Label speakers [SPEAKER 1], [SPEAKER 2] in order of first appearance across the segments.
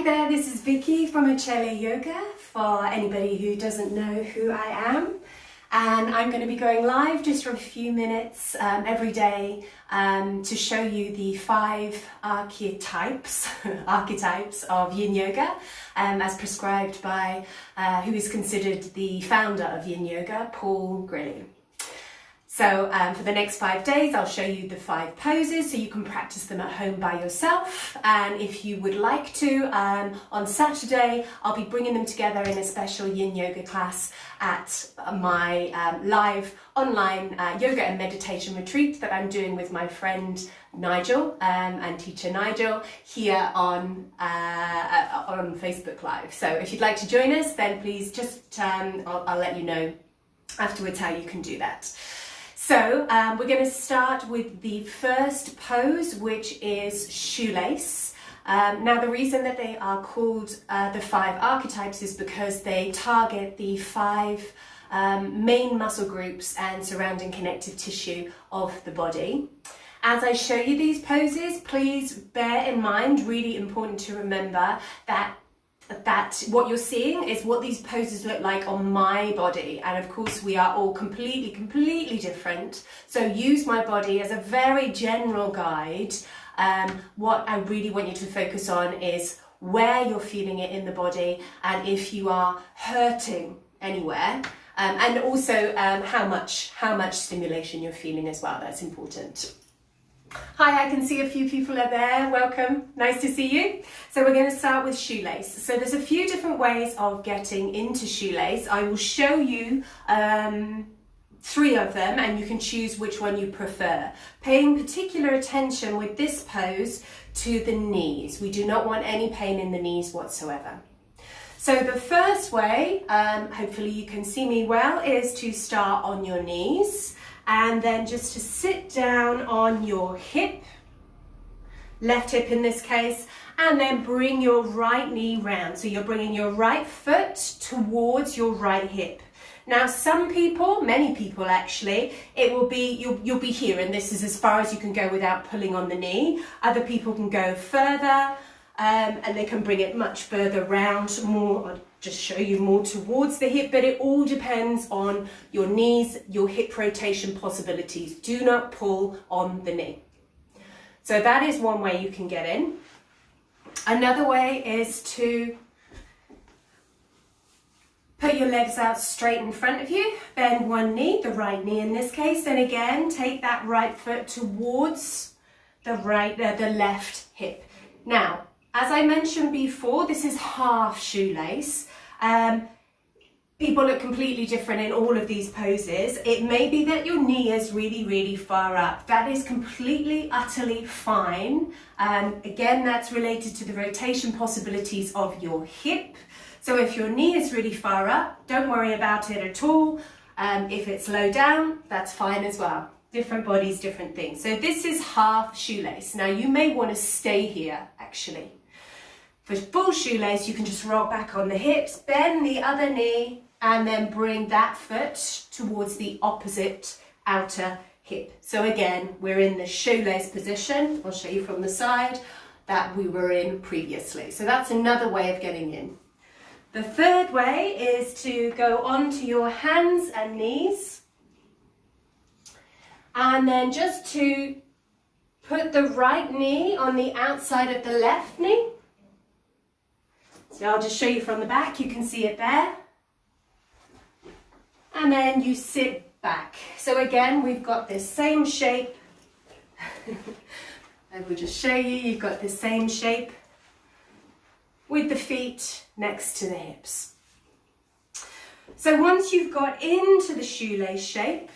[SPEAKER 1] there, this is Vicky from Yin Yoga, for anybody who doesn't know who I am. And I'm going to be going live just for a few minutes every day to show you the 5 archetypes of Yin Yoga as prescribed by who is considered the founder of Yin Yoga, Paul Grilly. So for the next 5 days, I'll show you the 5 poses so you can practice them at home by yourself. And if you would like to, on Saturday, I'll be bringing them together in a special Yin Yoga class at my live online yoga and meditation retreat that I'm doing with my friend Nigel and teacher Nigel here on Facebook Live. So if you'd like to join us, then please just, I'll let you know afterwards how you can do that. So we're going to start with the first pose, which is shoelace. Now the reason that they are called the 5 archetypes is because they target the 5 main muscle groups and surrounding connective tissue of the body. As I show you these poses, please bear in mind, really important to remember, that what you're seeing is what these poses look like on my body, and of course we are all completely different, so use my body as a very general guide. What I really want you to focus on is where you're feeling it in the body and if you are hurting anywhere, and also how much stimulation you're feeling as well. That's important. Hi, I can see a few people are there. Welcome, nice to see you. So we're going to start with shoelace. So there's a few different ways of getting into shoelace. I will show you 3 of them and you can choose which one you prefer. Paying particular attention with this pose to the knees. We do not want any pain in the knees whatsoever. So the first way, hopefully you can see me well, is to start on your knees. And then just to sit down on your hip, left hip in this case, and then bring your right knee round. So you're bringing your right foot towards your right hip. Now some people, many people actually, it will be, you'll be here and this is as far as you can go without pulling on the knee. Other people can go further and they can bring it much further round, more, I'll just show you more towards the hip, but it all depends on your knees, your hip rotation possibilities. Do not pull on the knee. So that is one way you can get in. Another way is to put your legs out straight in front of you, bend one knee, the right knee in this case, and again, take that right foot towards the left hip. Now, as I mentioned before, this is half shoelace. People look completely different in all of these poses. It may be that your knee is really far up. That is completely, utterly fine. Again, that's related to the rotation possibilities of your hip. So if your knee is really far up, don't worry about it at all. If it's low down, that's fine as well. Different bodies, different things. So this is half shoelace. Now you may want to stay here actually. For full shoelace, you can just roll back on the hips, bend the other knee, and then bring that foot towards the opposite outer hip. So again, we're in the shoelace position. I'll show you from the side that we were in previously. So that's another way of getting in. The third way is to go onto your hands and knees, and then just to put the right knee on the outside of the left knee. So I'll just show you from the back, you can see it there. And then you sit back. So again, we've got this same shape. I will just show you, you've got the same shape with the feet next to the hips. So once you've got into the shoelace shape,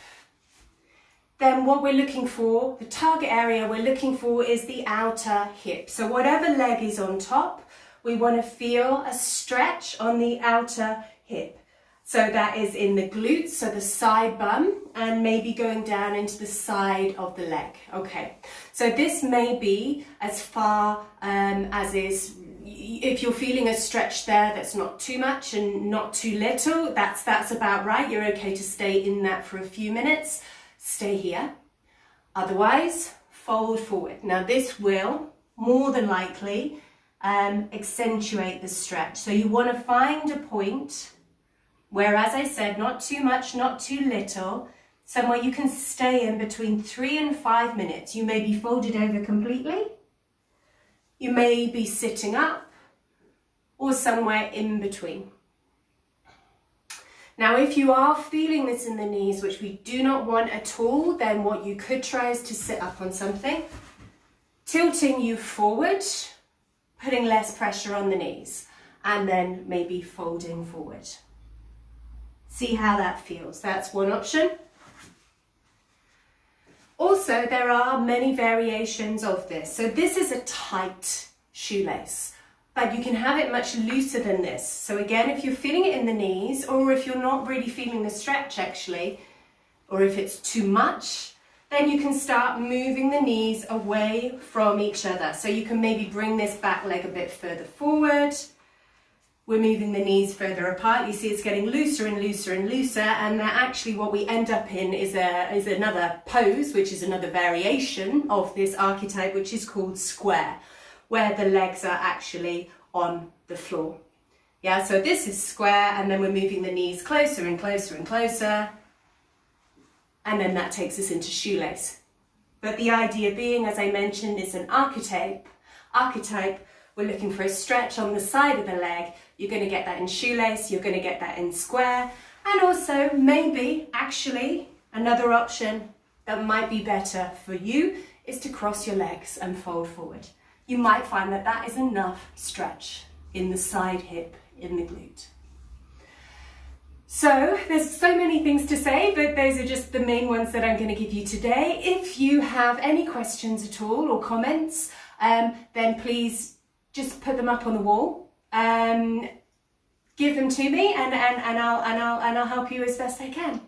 [SPEAKER 1] then what we're looking for, the target area we're looking for is the outer hip. So whatever leg is on top, we want to feel a stretch on the outer hip. So that is in the glutes, so the side bum, and maybe going down into the side of the leg. Okay, so this may be as far as is, if you're feeling a stretch there that's not too much and not too little, that's about right. You're okay to stay in that for a few minutes. Stay here. Otherwise, fold forward. Now this will more than likely accentuate the stretch. So you want to find a point where, as I said, not too much, not too little, somewhere you can stay in between 3 and 5 minutes. You may be folded over completely, you may be sitting up, or somewhere in between. Now, if you are feeling this in the knees, which we do not want at all, then what you could try is to sit up on something, tilting you forward, putting less pressure on the knees, and then maybe folding forward. See how that feels. That's one option. Also, there are many variations of this. So this is a tight shoelace, but you can have it much looser than this. So again, if you're feeling it in the knees, or if you're not really feeling the stretch actually, or if it's too much, then you can start moving the knees away from each other. So you can maybe bring this back leg a bit further forward. We're moving the knees further apart. You see it's getting looser and looser and looser, and actually what we end up in is another pose, which is another variation of this archetype, which is called square, where the legs are actually on the floor. Yeah, so this is square, and then we're moving the knees closer and closer and closer, and then that takes us into shoelace. But the idea being, as I mentioned, is an archetype. We're looking for a stretch on the side of the leg. You're going to get that in shoelace, you're going to get that in square, and also maybe actually another option that might be better for you is to cross your legs and fold forward. You might find that that is enough stretch in the side hip, in the glute. So there's so many things to say, but those are just the main ones that I'm going to give you today. If you have any questions at all or comments, then please just put them up on the wall. Give them to me, and I'll help you as best I can.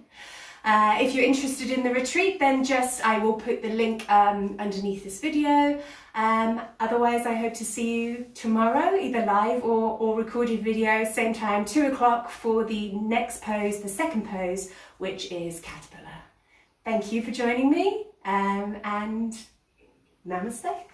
[SPEAKER 1] If you're interested in the retreat, then I will put the link underneath this video. Otherwise, I hope to see you tomorrow, either live or recorded video, same time, 2 o'clock for the next pose, the second pose, which is caterpillar. Thank you for joining me, and namaste.